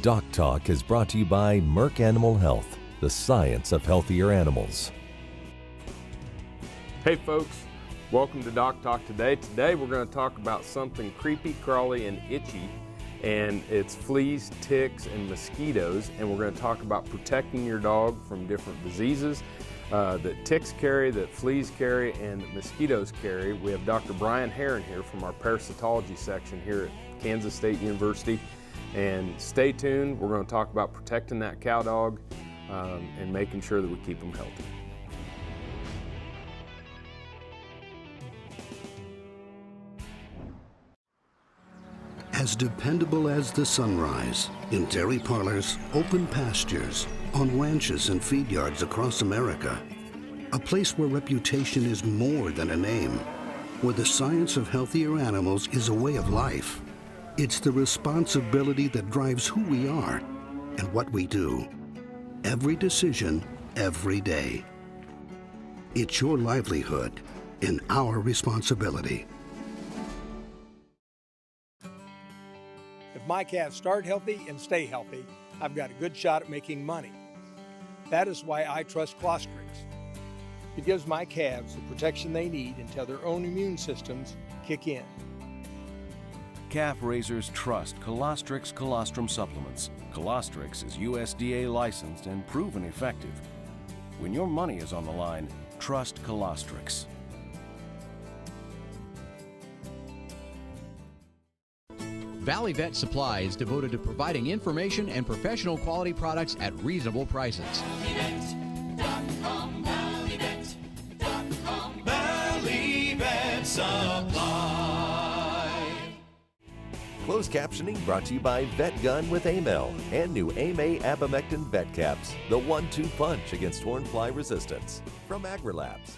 DocTalk is brought to you by MERCK Animal Health, the science of healthier animals. Hey folks, welcome to DocTalk today. Today we're going to talk about something creepy, crawly, and itchy, and it's fleas, ticks, and mosquitoes. And we're going to talk about protecting your dog from different diseases that ticks carry, that fleas carry, and that mosquitoes carry. We have Dr. Brian Herrin here from our parasitology section here at Kansas State University. And stay tuned, we're going to talk about protecting that cow dog and making sure that we keep them healthy. As dependable as the sunrise, in dairy parlors, open pastures, on ranches and feed yards across America, a place where reputation is more than a name, where the science of healthier animals is a way of life. It's the responsibility that drives who we are and what we do. Every decision, every day. It's your livelihood and our responsibility. If my cats start healthy and stay healthy, I've got a good shot at making money. That is why I trust Clostrix. It gives my calves the protection they need until their own immune systems kick in. Calf raisers trust Colostrix colostrum supplements. Colostrix is USDA licensed and proven effective. When your money is on the line, trust Colostrix. Valley Vet Supply is devoted to providing information and professional quality products at reasonable prices. ValleyVet.com, ValleyVet.com, Valley Vet Supply. Closed captioning brought to you by Vet Gun with Amel and new AMA Abamectin Vet Caps, the 1-2 punch against horn fly resistance from AgriLabs.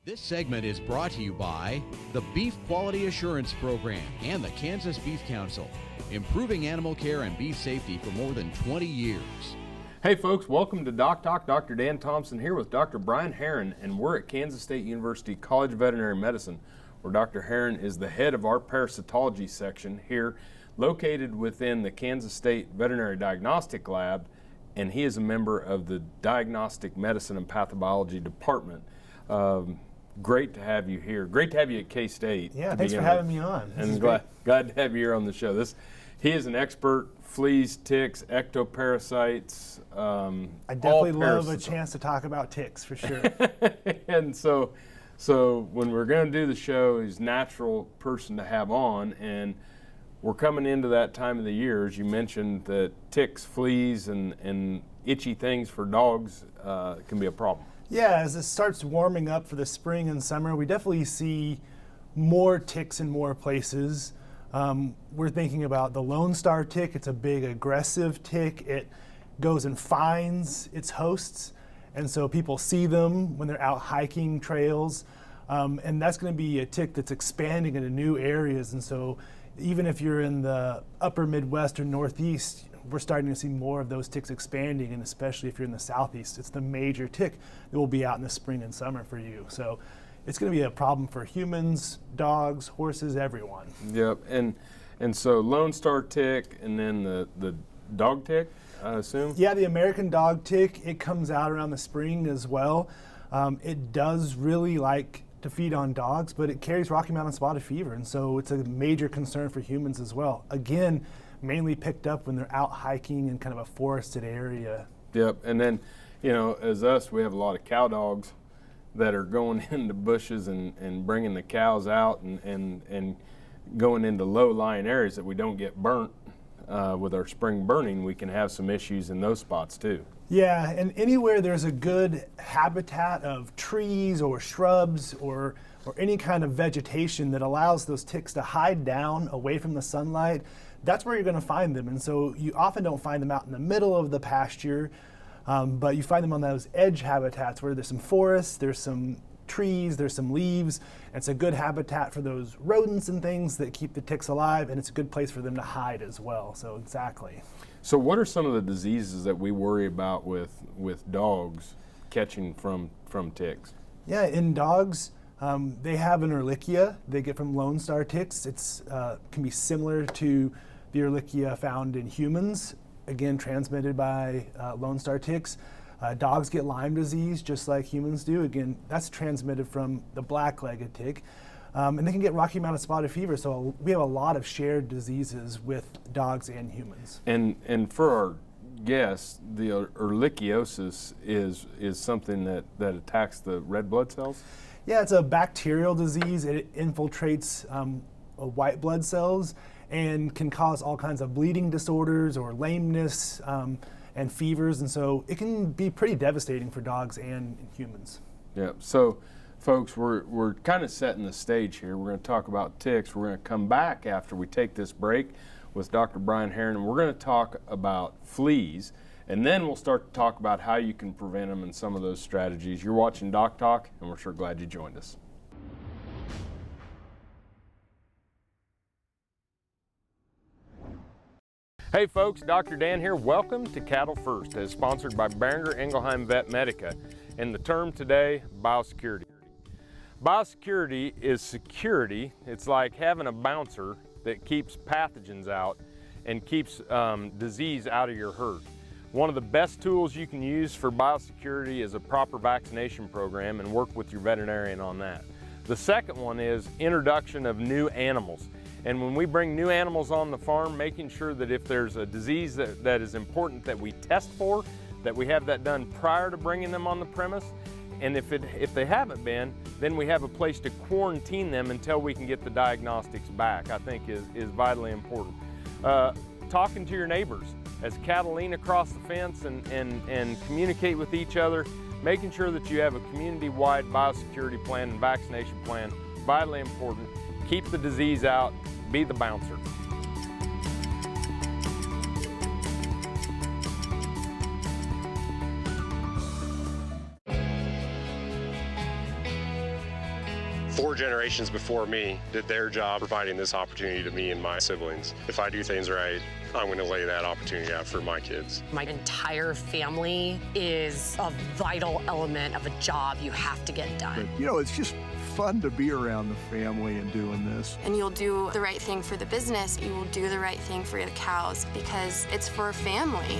This segment is brought to you by the Beef Quality Assurance Program and the Kansas Beef Council, improving animal care and beef safety for more than 20 years. Hey folks, welcome to DocTalk. Dr. Dan Thomson here with Dr. Brian Herrin, and we're at Kansas State University College of Veterinary Medicine, where Dr. Herrin is the head of our parasitology section here, located within the Kansas State Veterinary Diagnostic Lab, and he is a member of the Diagnostic Medicine and Pathobiology Department. Great to have you here. Great to have you at K-State. Yeah, thanks for having me on. And glad to have you here on the show. He is an expert, fleas, ticks, ectoparasites. I definitely love a chance to talk about ticks, for sure. And so when we're going to do the show, he's a natural person to have on, and we're coming into that time of the year, as you mentioned, that ticks, fleas, and itchy things for dogs can be a problem. Yeah, as it starts warming up for the spring and summer, we definitely see more ticks in more places. We're thinking about the Lone Star tick. It's a big aggressive tick. It goes and finds its hosts, and so people see them when they're out hiking trails. And that's going to be a tick that's expanding into new areas. And so even if you're in the upper Midwest or Northeast, we're starting to see more of those ticks expanding, and especially if you're in the Southeast, it's the major tick that will be out in the spring and summer for you. So it's going to be a problem for humans, dogs, horses, everyone. Yep, and so Lone Star tick, and then the dog tick, I assume? Yeah, the American dog tick, it comes out around the spring as well. It does really like to feed on dogs, but it carries Rocky Mountain spotted fever, and so it's a major concern for humans as well. Again, mainly picked up when they're out hiking in kind of a forested area. Yep, and then, you know, as us, we have a lot of cow dogs, that are going into bushes and bringing the cows out and going into low-lying areas that we don't get burnt with our spring burning, we can have some issues in those spots too. Yeah, and anywhere there's a good habitat of trees or shrubs or any kind of vegetation that allows those ticks to hide down away from the sunlight, that's where you're going to find them. And so you often don't find them out in the middle of the pasture, but you find them on those edge habitats where there's some forests, there's some trees, there's some leaves. It's a good habitat for those rodents and things that keep the ticks alive, and it's a good place for them to hide as well. So exactly. So what are some of the diseases that we worry about with dogs catching from ticks? Yeah, in dogs, they have an Ehrlichia they get from Lone Star ticks. It's can be similar to the Ehrlichia found in humans, again transmitted by Lone Star ticks. Dogs get Lyme disease just like humans do. Again, that's transmitted from the black-legged tick. And they can get Rocky Mountain spotted fever, so we have a lot of shared diseases with dogs and humans. And for our guests, the ehrlichiosis is something that attacks the red blood cells? Yeah, it's a bacterial disease. It infiltrates white blood cells and can cause all kinds of bleeding disorders or lameness and fevers, and so it can be pretty devastating for dogs and humans. Yeah, so folks, we're kind of setting the stage here. We're going to talk about ticks. We're going to come back after we take this break with Dr. Brian Herrin, and we're going to talk about fleas, and then we'll start to talk about how you can prevent them and some of those strategies. You're watching DocTalk, and we're sure glad you joined us. Hey folks, Dr. Dan here. Welcome to Cattle First, as sponsored by Boehringer Ingelheim Vet Medica. And the term today, biosecurity. Biosecurity is security. It's like having a bouncer that keeps pathogens out and keeps disease out of your herd. One of the best tools you can use for biosecurity is a proper vaccination program, and work with your veterinarian on that. The second one is introduction of new animals. And when we bring new animals on the farm, making sure that if there's a disease that is important that we test for, that we have that done prior to bringing them on the premise. And if they haven't been, then we have a place to quarantine them until we can get the diagnostics back, I think is vitally important. Talking to your neighbors as cattle lean across the fence and communicate with each other, making sure that you have a community-wide biosecurity plan and vaccination plan, vitally important. Keep the disease out, be the bouncer. Four generations before me did their job providing this opportunity to me and my siblings. If I do things right, I'm going to lay that opportunity out for my kids. My entire family is a vital element of a job you have to get done. You know, it's just fun to be around the family and doing this. And you'll do the right thing for the business. You will do the right thing for the cows because it's for a family.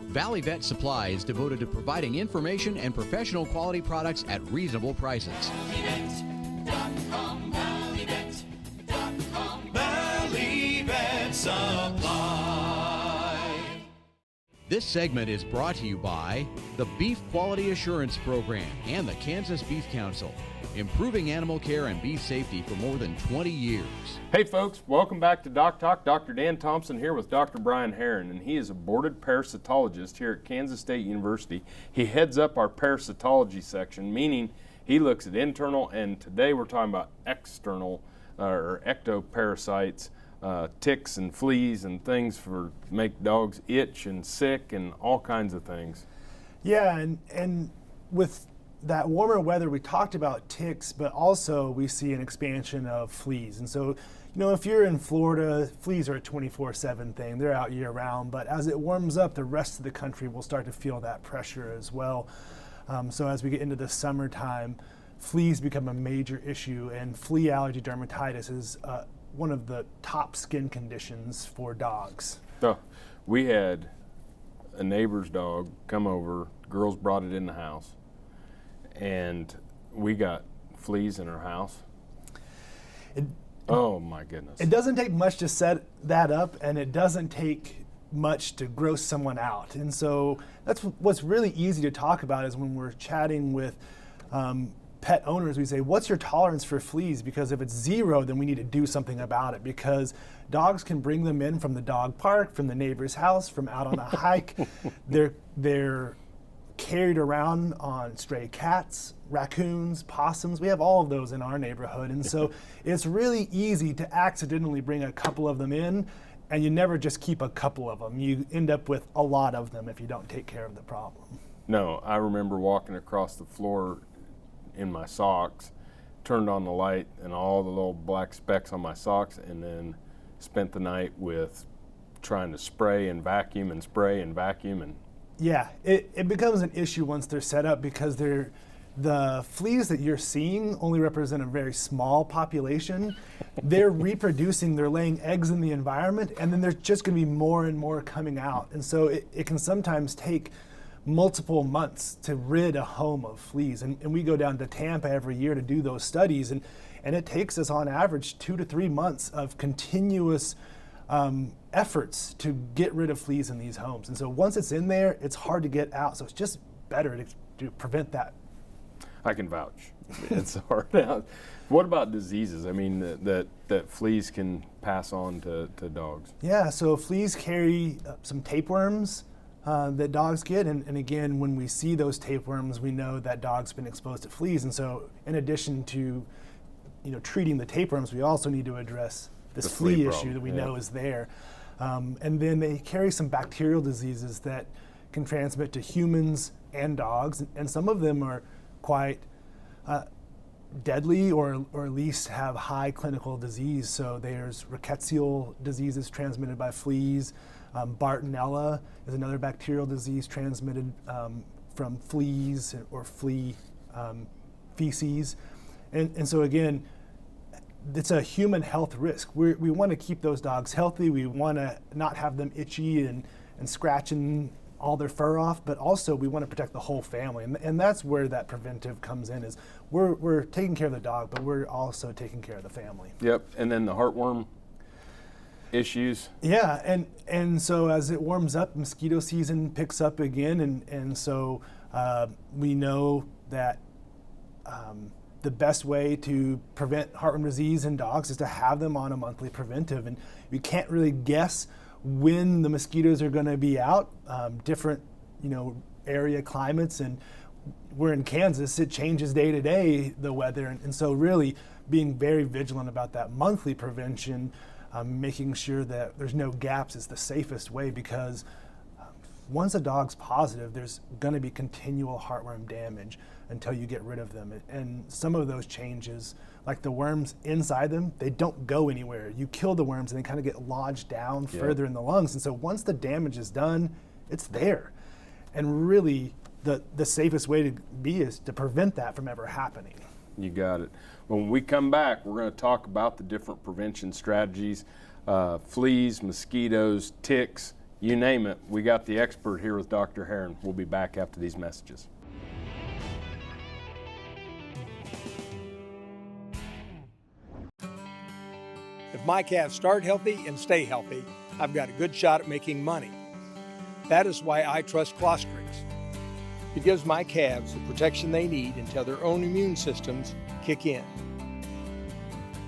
Valley Vet Supply is devoted to providing information and professional quality products at reasonable prices. ValleyVet.com, ValleyVet.com, Valley Vet Supply. This segment is brought to you by the Beef Quality Assurance Program and the Kansas Beef Council, improving animal care and beef safety for more than 20 years. Hey folks, welcome back to DocTalk. Dr. Dan Thomson here with Dr. Brian Herrin, and he is a boarded parasitologist here at Kansas State University. He heads up our parasitology section, meaning he looks at internal, and today we're talking about external or ectoparasites, ticks and fleas and things for make dogs itch and sick and all kinds of things. Yeah, and with that warmer weather, we talked about ticks, but also we see an expansion of fleas. And so, if you're in Florida, fleas are a 24/7 thing. They're out year round, but as it warms up, the rest of the country will start to feel that pressure as well. So as we get into the summertime, fleas become a major issue, and flea allergy dermatitis is one of the top skin conditions for dogs. So we had a neighbor's dog come over, girls brought it in the house, and we got fleas in our house. Oh my goodness. It doesn't take much to set that up, and it doesn't take much to gross someone out. And so that's what's really easy to talk about is when we're chatting with pet owners, we say, what's your tolerance for fleas? Because if it's 0, then we need to do something about it, because dogs can bring them in from the dog park, from the neighbor's house, from out on a hike. They're carried around on stray cats, raccoons, possums. We have all of those in our neighborhood. And so it's really easy to accidentally bring a couple of them in, and you never just keep a couple of them. You end up with a lot of them if you don't take care of the problem. No, I remember walking across the floor in my socks, turned on the light and all the little black specks on my socks, and then spent the night with trying to spray and vacuum and spray and vacuum. And yeah, it becomes an issue once they're set up, because the fleas that you're seeing only represent a very small population. They're reproducing, they're laying eggs in the environment, and then there's just going to be more and more coming out. And so it can sometimes take multiple months to rid a home of fleas. And we go down to Tampa every year to do those studies, and it takes us on average 2 to 3 months of continuous efforts to get rid of fleas in these homes. And so once it's in there, it's hard to get out. So it's just better to prevent that. I can vouch. It's hard out. What about diseases? I mean, that fleas can pass on to dogs. Yeah, so fleas carry some tapeworms that dogs get, and again, when we see those tapeworms, we know that dog's been exposed to fleas. And so in addition to treating the tapeworms, we also need to address this flea issue that we know is there. And then they carry some bacterial diseases that can transmit to humans and dogs, and some of them are quite deadly, or at least have high clinical disease. So there's rickettsial diseases transmitted by fleas. Bartonella is another bacterial disease transmitted from fleas or flea feces. And so again, it's a human health risk. We want to keep those dogs healthy. We want to not have them itchy and scratching all their fur off, but also we want to protect the whole family. And that's where that preventive comes in, is we're taking care of the dog, but we're also taking care of the family. Yep, and then the heartworm issues. Yeah, and so as it warms up, mosquito season picks up again, and so we know that the best way to prevent heartworm disease in dogs is to have them on a monthly preventive, and you can't really guess when the mosquitoes are going to be out. Different, area climates, and we're in Kansas, it changes day to day, the weather, and so really being very vigilant about that monthly prevention, making sure that there's no gaps is the safest way, because once a dog's positive, there's going to be continual heartworm damage until you get rid of them. And some of those changes, like the worms inside them, they don't go anywhere. You kill the worms and they kind of get lodged down further in the lungs. And so once the damage is done, it's there. And really, the safest way to be is to prevent that from ever happening. You got it. When we come back, we're going to talk about the different prevention strategies, fleas, mosquitoes, ticks, you name it. We got the expert here with Dr. Herrin. We'll be back after these messages. If my cats start healthy and stay healthy, I've got a good shot at making money. That is why I trust Clostrix. It gives my calves the protection they need until their own immune systems kick in.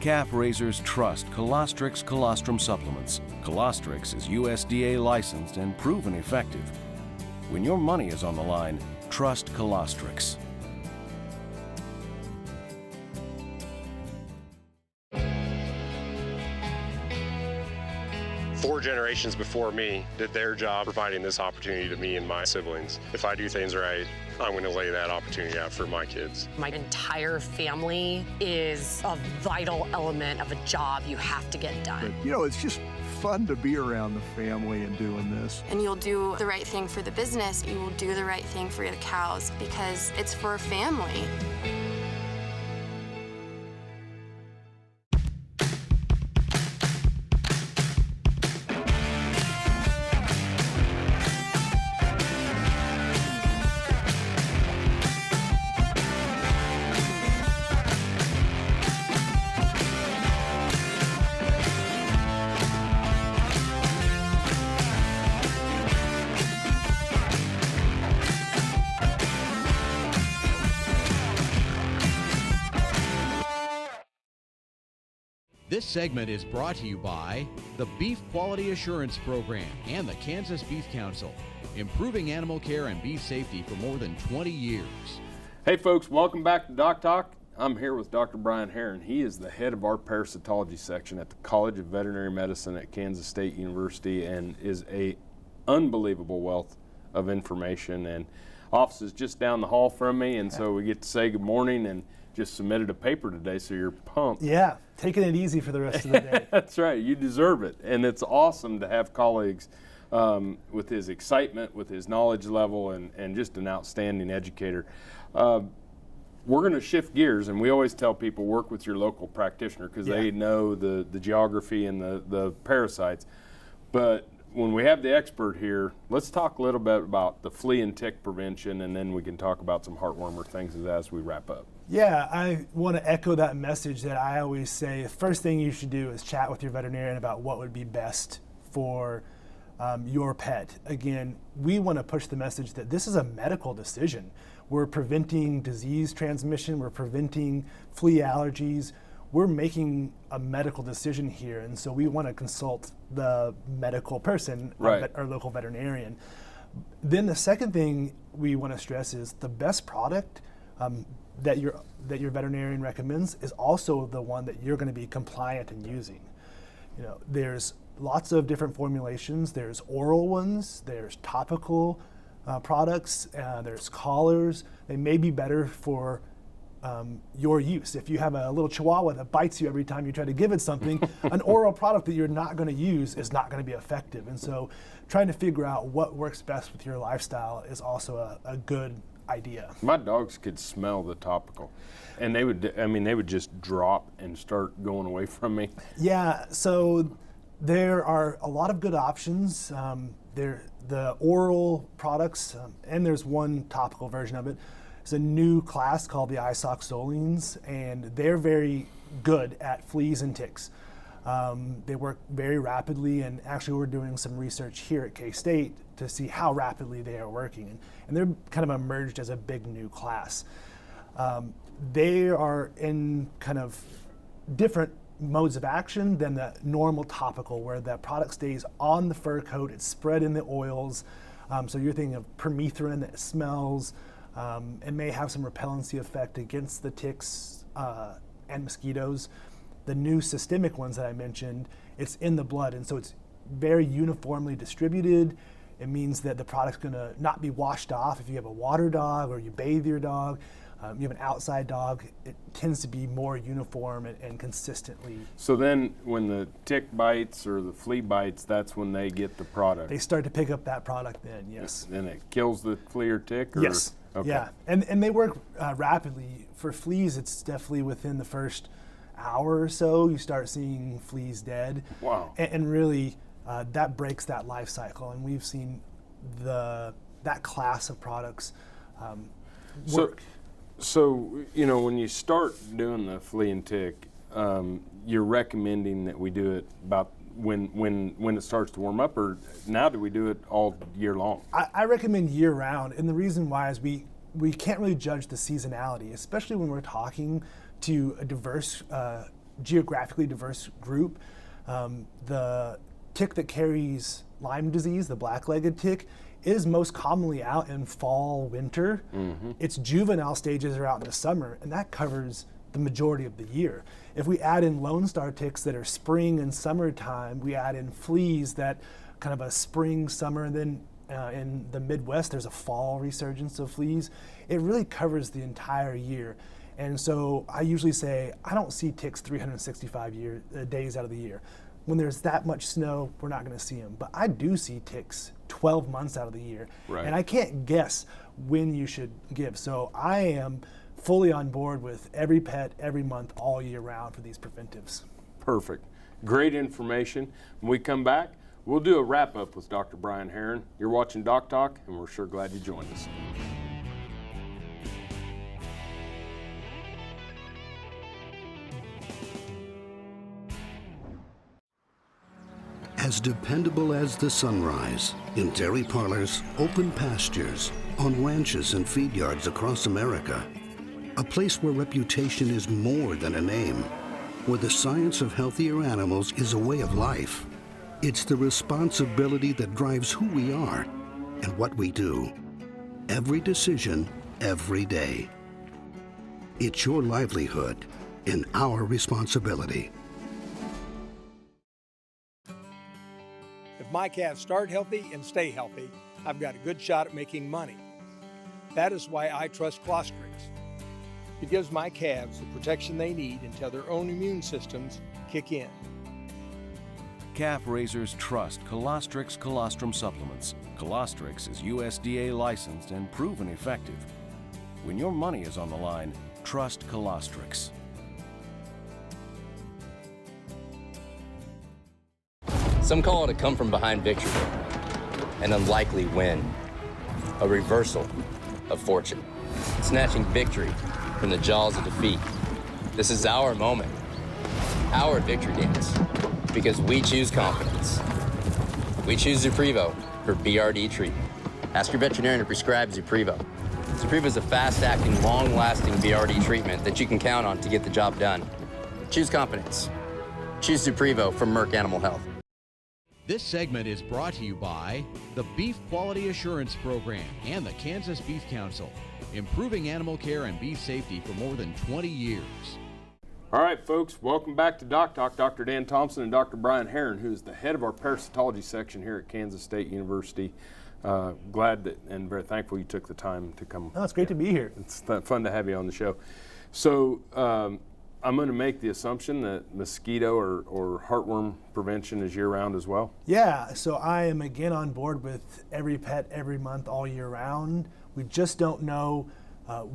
Calf raisers trust Colostrix colostrum supplements. Colostrix is USDA licensed and proven effective. When your money is on the line, trust Colostrix. Four generations before me did their job providing this opportunity to me and my siblings. If I do things right, I'm going to lay that opportunity out for my kids. My entire family is a vital element of a job you have to get done. But, it's just fun to be around the family and doing this. And you'll do the right thing for the business. You will do the right thing for the cows because it's for a family. This segment is brought to you by the Beef Quality Assurance Program and the Kansas Beef Council, improving animal care and beef safety for more than 20 years. Hey folks, welcome back to DocTalk. I'm here with Dr. Brian Herrin. He is the head of our parasitology section at the College of Veterinary Medicine at Kansas State University and is a unbelievable wealth of information, and office is just down the hall from me, and so we get to say good morning and just submitted a paper today, so you're pumped. Yeah, taking it easy for the rest of the day. That's right, you deserve it. And it's awesome to have colleagues with his excitement, with his knowledge level, and just an outstanding educator. We're going to shift gears, and we always tell people work with your local practitioner because they know the geography and the parasites. But when we have the expert here, let's talk a little bit about the flea and tick prevention, and then we can talk about some heartwarmer things as we wrap up. Yeah, I want to echo that message that I always say. The first thing you should do is chat with your veterinarian about what would be best for your pet. Again, we want to push the message that this is a medical decision. We're preventing disease transmission, we're preventing flea allergies. We're making a medical decision here, and so we want to consult the medical person, right, our local veterinarian. Then the second thing we want to stress is the best product that your veterinarian recommends is also the one that you're going to be compliant in using. There's lots of different formulations. There's oral ones, there's topical products, there's collars. They may be better for your use. If you have a little chihuahua that bites you every time you try to give it something, an oral product that you're not going to use is not going to be effective. And so trying to figure out what works best with your lifestyle is also a good idea. My dogs could smell the topical, and they would just drop and start going away from me. Yeah, so there are a lot of good options. The oral products, and there's one topical version of it. It's a new class called the isoxazolines, and they're very good at fleas and ticks. They work very rapidly, and actually we're doing some research here at K-State to see how rapidly they are working. And they're kind of emerged as a big new class. They are in kind of different modes of action than the normal topical, where the product stays on the fur coat, it's spread in the oils. So you're thinking of permethrin that smells and may have some repellency effect against the ticks and mosquitoes. The new systemic ones that I mentioned, it's in the blood, and so it's very uniformly distributed. It means that the product's gonna not be washed off. If you have a water dog or you bathe your dog, you have an outside dog, it tends to be more uniform and consistently. So then when the tick bites or the flea bites, that's when they get the product? They start to pick up that product then, yes. And it kills the flea or tick? Or? Yes, okay. Yeah, and they work rapidly. For fleas, it's definitely within the first hour or so, you start seeing fleas dead. Wow. And really, that breaks that life cycle, and we've seen that class of products work. So, you know, when you start doing the flea and tick, you're recommending that we do it about when it starts to warm up, or now do we do it all year long? I recommend year round, and the reason why is we can't really judge the seasonality, especially when we're talking to a diverse, geographically diverse group. The tick that carries Lyme disease, the black-legged tick, is most commonly out in fall, winter. Mm-hmm. Its juvenile stages are out in the summer, and that covers the majority of the year. If we add in Lone Star ticks that are spring and summertime, we add in fleas that kind of a spring, summer, and then in the Midwest, there's a fall resurgence of fleas. It really covers the entire year. And so I usually say, I don't see ticks 365 days out of the year. When there's that much snow, we're not going to see them. But I do see ticks 12 months out of the year. Right. And I can't guess when you should give. So I am fully on board with every pet, every month, all year round for these preventives. Perfect. Great information. When we come back, we'll do a wrap-up with Dr. Brian Herrin. You're watching DocTalk, and we're sure glad you joined us. As dependable as the sunrise, in dairy parlors, open pastures, on ranches and feed yards across America, a place where reputation is more than a name, where the science of healthier animals is a way of life. It's the responsibility that drives who we are and what we do. Every decision, every day. It's your livelihood and our responsibility. If my calves start healthy and stay healthy, I've got a good shot at making money. That is why I trust Clostrix. It gives my calves the protection they need until their own immune systems kick in. Calf raisers trust Colostrix colostrum supplements. Colostrix is USDA licensed and proven effective. When your money is on the line, trust Colostrix. Some call it a come-from-behind victory, an unlikely win, a reversal of fortune, snatching victory from the jaws of defeat. This is our moment, our victory dance, because we choose confidence. We choose Zuprevo for BRD treatment. Ask your veterinarian to prescribe Zuprevo. Zuprevo is a fast-acting, long-lasting BRD treatment that you can count on to get the job done. Choose confidence. Choose Zuprevo from Merck Animal Health. This segment is brought to you by the Beef Quality Assurance Program and the Kansas Beef Council, improving animal care and beef safety for more than 20 years. All right, folks, welcome back to DocTalk. Dr. Dan Thomson and Dr. Brian Herrin, who is the head of our parasitology section here at Kansas State University. Glad that and very thankful you took the time to come. Oh, it's great to be here. It's fun to have you on the show. So I'm going to make the assumption that mosquito or heartworm prevention is year-round as well? Yeah, so I am again on board with every pet, every month, all year round. We just don't know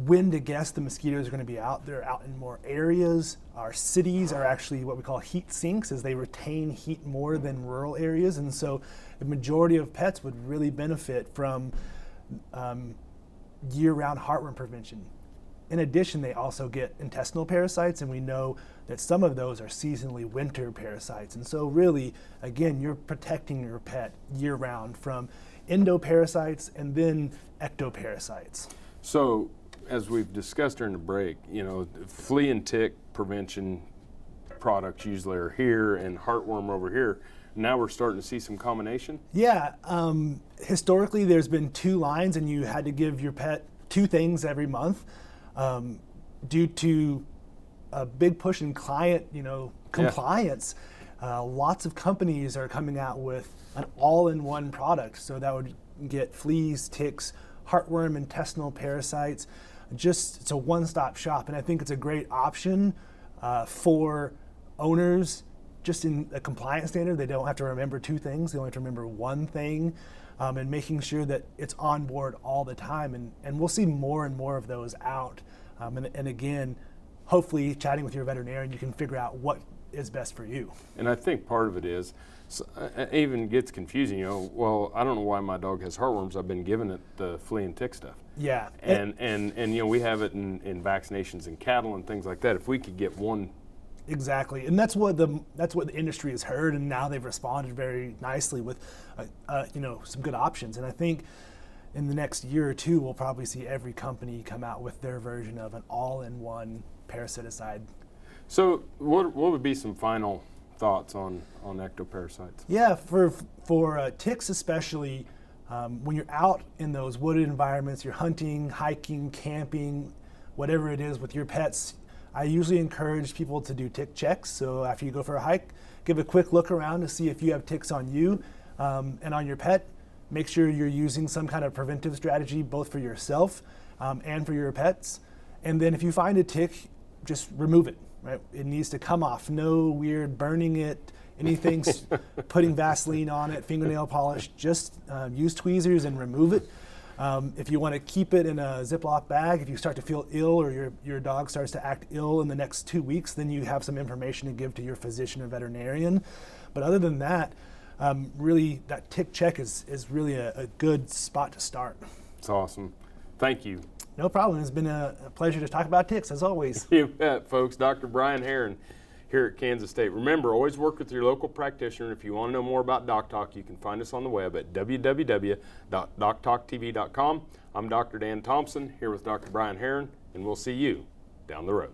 when to guess the mosquitoes are going to be out. They're out in more areas. Our cities are actually what we call heat sinks, as they retain heat more than rural areas. And so the majority of pets would really benefit from year-round heartworm prevention. In addition, they also get intestinal parasites, and we know that some of those are seasonally winter parasites. And so really, again, you're protecting your pet year-round from endoparasites and then ectoparasites. So, as we've discussed during the break, you know, flea and tick prevention products usually are here and heartworm over here. Now we're starting to see some combination? Yeah, historically there's been two lines, and you had to give your pet two things every month. Due to a big push in client, compliance, lots of companies are coming out with an all-in-one product. So that would get fleas, ticks, heartworm, intestinal parasites. It's a one-stop shop, and I think it's a great option for owners. Just in a compliance standard, they don't have to remember two things; they only have to remember one thing. And making sure that it's on board all the time. And we'll see more and more of those out. And again, hopefully chatting with your veterinarian, you can figure out what is best for you. And I think part of it is, it even gets confusing, well, I don't know why my dog has heartworms. I've been giving it the flea and tick stuff. Yeah. And we have it in vaccinations in cattle and things like that. If we could get one. Exactly, and that's what the industry has heard, and now they've responded very nicely with, some good options. And I think in the next year or two, we'll probably see every company come out with their version of an all-in-one parasiticide. So, what would be some final thoughts on ectoparasites? Yeah, for ticks especially, when you're out in those wooded environments, you're hunting, hiking, camping, whatever it is with your pets. I usually encourage people to do tick checks. So after you go for a hike, give a quick look around to see if you have ticks on you and on your pet. make sure you're using some kind of preventive strategy both for yourself and for your pets. And then if you find a tick, just remove it, right? It needs to come off. No weird burning it, anything, putting Vaseline on it, fingernail polish. Just use tweezers and remove it. If you want to keep it in a Ziploc bag, if you start to feel ill or your dog starts to act ill in the next 2 weeks, then you have some information to give to your physician or veterinarian. But other than that, really that tick check is really a good spot to start. It's awesome. Thank you. No problem. It's been a pleasure to talk about ticks, as always. You bet, folks. Dr. Brian Herrin here at Kansas State. Remember, always work with your local practitioner. If you want to know more about DocTalk, you can find us on the web at www.doctalktv.com. I'm Dr. Dan Thomson here with Dr. Brian Herrin, and we'll see you down the road.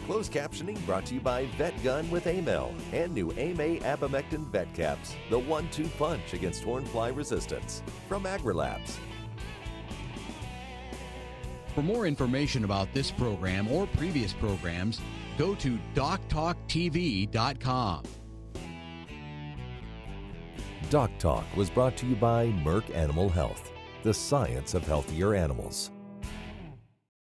Closed captioning brought to you by Vet Gun with Amel and new AMA Apomectin Vet Caps, the 1-2 punch against hornfly resistance, from AgriLabs. For more information about this program or previous programs, go to DocTalkTV.com. DocTalk was brought to you by MERCK Animal Health, the science of healthier animals.